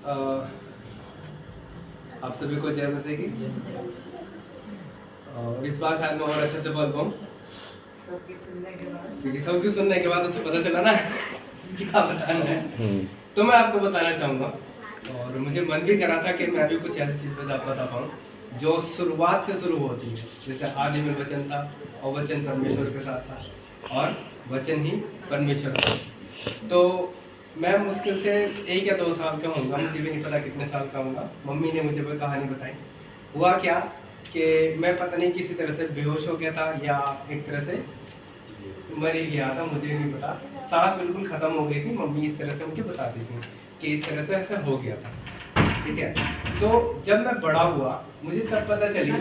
आप सभी को जय मसीह की। और इस बार शायद मैं और अच्छे से बोल पाऊँ, क्योंकि सबकी सुनने के बाद मुझे पता चला ना क्या बताना है। तो मैं आपको बताना चाहूँगा, और मुझे मन भी करा था कि मैं भी कुछ ऐसी चीज़ बता पाऊँ जो शुरुआत से शुरू होती है। जैसे आदि में वचन था और वचन परमेश्वर के साथ था और वचन ही परमेश्वर था। तो मैं मुश्किल से 1 या 2 साल का होऊंगा, मुझे भी नहीं पता कितने साल का होऊंगा। मम्मी ने मुझे कोई कहानी बताई। हुआ क्या कि मैं पता नहीं किसी तरह से बेहोश हो गया था या एक तरह से मर ही गया था, मुझे नहीं पता। सांस बिल्कुल खत्म हो गई थी। मम्मी इस तरह से मुझे बताती थी कि इस तरह से ऐसा हो गया था, ठीक है। तो जब मैं बड़ा हुआ मुझे तब पता चली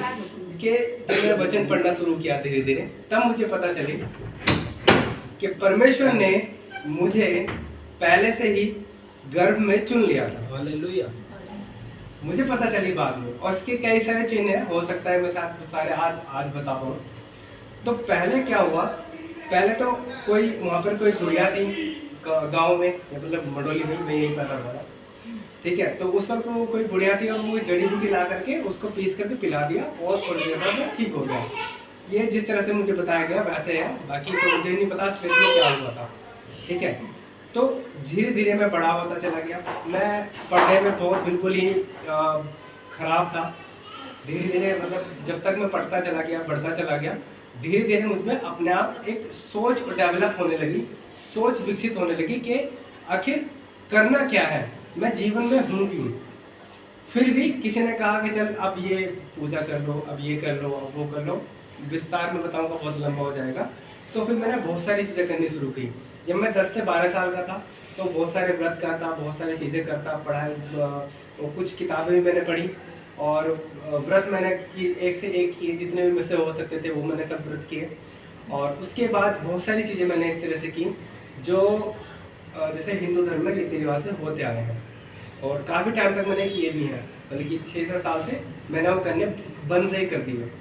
कि जब मैं वचन पढ़ना शुरू किया धीरे धीरे, तब मुझे पता चली कि परमेश्वर ने मुझे पहले से ही गर्भ में चुन लिया था। हालेलुया। मुझे पता चली बाद में, और इसके कई सारे चिन्ह हो सकता है मैं सारे आज बता पाऊँ। तो पहले क्या हुआ, पहले तो कोई वहाँ पर कोई गुड़िया थी गांव में, मतलब मडोली में, मैं यही पता था, ठीक है। तो उस वक्त वो कोई बुढ़िया थी और वो जड़ी बूटी ला करके उसको पीस करके पिला दिया और थोड़ी देर बाद वो ठीक हो गया। ये जिस तरह से मुझे बताया गया वैसे है, बाकी तो मुझे नहीं पता स्पेशली क्या हुआ था, ठीक है। तो धीरे धीरे मैं बड़ा होता चला गया। मैं पढ़ने में बहुत बिल्कुल ही खराब था। धीरे धीरे मतलब जब तक मैं पढ़ता चला गया, बढ़ता चला गया, धीरे धीरे मुझमें अपने आप एक सोच डेवलप होने लगी, सोच विकसित होने लगी कि आखिर करना क्या है, मैं जीवन में हूँ क्यों। फिर भी किसी ने कहा कि चल अब ये पूजा कर लो, अब ये कर लो, अब वो कर लो। विस्तार में बताऊंगा, बहुत लंबा हो जाएगा। तो फिर मैंने बहुत सारी चीज़ें करनी शुरू की। जब मैं 10 से 12 साल का था तो बहुत सारे व्रत करता, बहुत सारी चीज़ें करता, पढ़ाई, कुछ किताबें भी मैंने पढ़ी और व्रत मैंने एक से एक किए, जितने भी मुझसे हो सकते थे वो मैंने सब व्रत किए। और उसके बाद बहुत सारी चीज़ें मैंने इस तरह से की जो जैसे हिंदू धर्म में रीति रिवाज से होते आए हैं, और काफ़ी टाइम तक मैंने किए भी हैं, बल्कि 6-7 साल से मैंने वो करने बंद से ही कर दिए,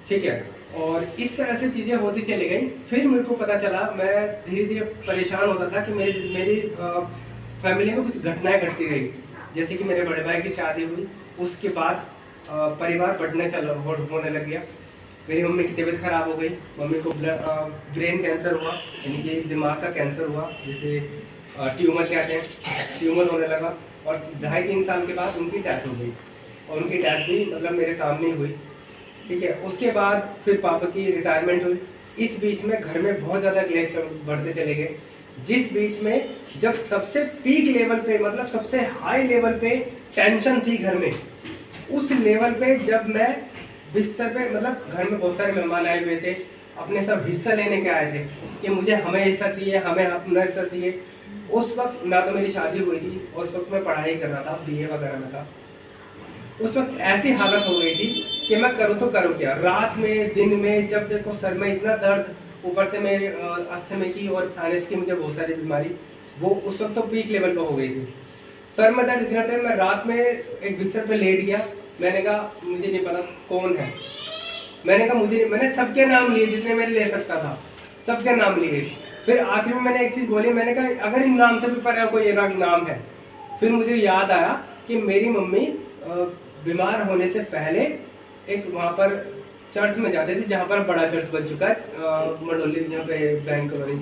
ठीक है। और इस तरह से चीज़ें होती चली गई। फिर मेरे को पता चला, मैं धीरे धीरे परेशान होता था कि मेरी फैमिली में कुछ घटनाएं घटती रही। जैसे कि मेरे बड़े भाई की शादी हुई, उसके बाद परिवार होने लग गया। मेरी मम्मी की तबीयत खराब हो गई। मम्मी को ब्रेन कैंसर हुआ, यानी कि दिमाग का कैंसर हुआ, जिसे ट्यूमर कहते हैं। ट्यूमर होने लगा और 2.5-3 साल के बाद उनकी डेथ हो गई, और उनकी डेथ भी मतलब मेरे सामने ही हुई, ठीक है। उसके बाद फिर पापा की रिटायरमेंट हुई। इस बीच में घर में बहुत ज़्यादा क्लेश बढ़ते चले गए, जिस बीच में जब सबसे पीक लेवल पे, मतलब सबसे हाई लेवल पे टेंशन थी घर में, उस लेवल पे जब मैं बिस्तर पे, मतलब घर में बहुत सारे मेहमान आए हुए थे, अपने सब हिस्सा लेने के आए थे कि मुझे हमें हिस्सा चाहिए, हमें अपना हिस्सा चाहिए। उस वक्त ना तो मेरी शादी हुई थी और उस वक्त मैं पढ़ाई कर रहा था, बीए वगैरह में था। उस वक्त ऐसी हालत हो गई थी कि मैं करूँ तो करूँ क्या। रात में, दिन में, जब देखो सर में इतना दर्द, ऊपर से मेरे अस्थमा की और साइनस की मुझे बहुत सारी बीमारी, वो उस वक्त तो पीक लेवल पर हो गई थी। सर में दर्द इतना था, मैं रात में एक बिस्तर पे लेट गया। मैंने कहा मुझे नहीं पता कौन है, मैंने सबके नाम लिए जितने मैं ले सकता था, सबके नाम लिए। फिर आखिर में मैंने एक चीज़ बोली, मैंने कहा अगर इन नाम से भी पर कोई अलग नाम है। फिर मुझे याद आया कि मेरी मम्मी बीमार होने से पहले एक वहाँ पर चर्च में जाते थे, जहाँ पर बड़ा चर्च बन चुका है मंडोली, जहाँ पे बैंक वाली।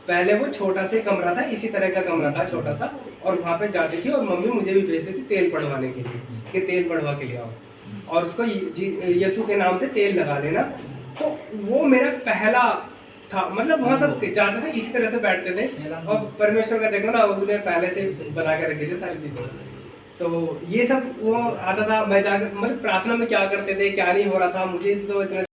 पहले वो छोटा सा कमरा था, इसी तरह का कमरा था छोटा सा, और वहाँ पे जाती थी और मम्मी मुझे भी भेजती थी तेल पड़वाने के लिए कि तेल पड़वा के ले आओ और उसको यीशु के नाम से तेल लगा लेना। तो वो मेरा पहला था, मतलब वहाँ सब जाते थे इसी तरह से बैठते थे, और परमेश्वर का देखो ना, उसने पहले से बना के रखे थे सारी चीज़ें। तो ये सब वो आता था, मैं जाकर मतलब प्रार्थना में क्या करते थे, क्या नहीं हो रहा था, मुझे तो इतना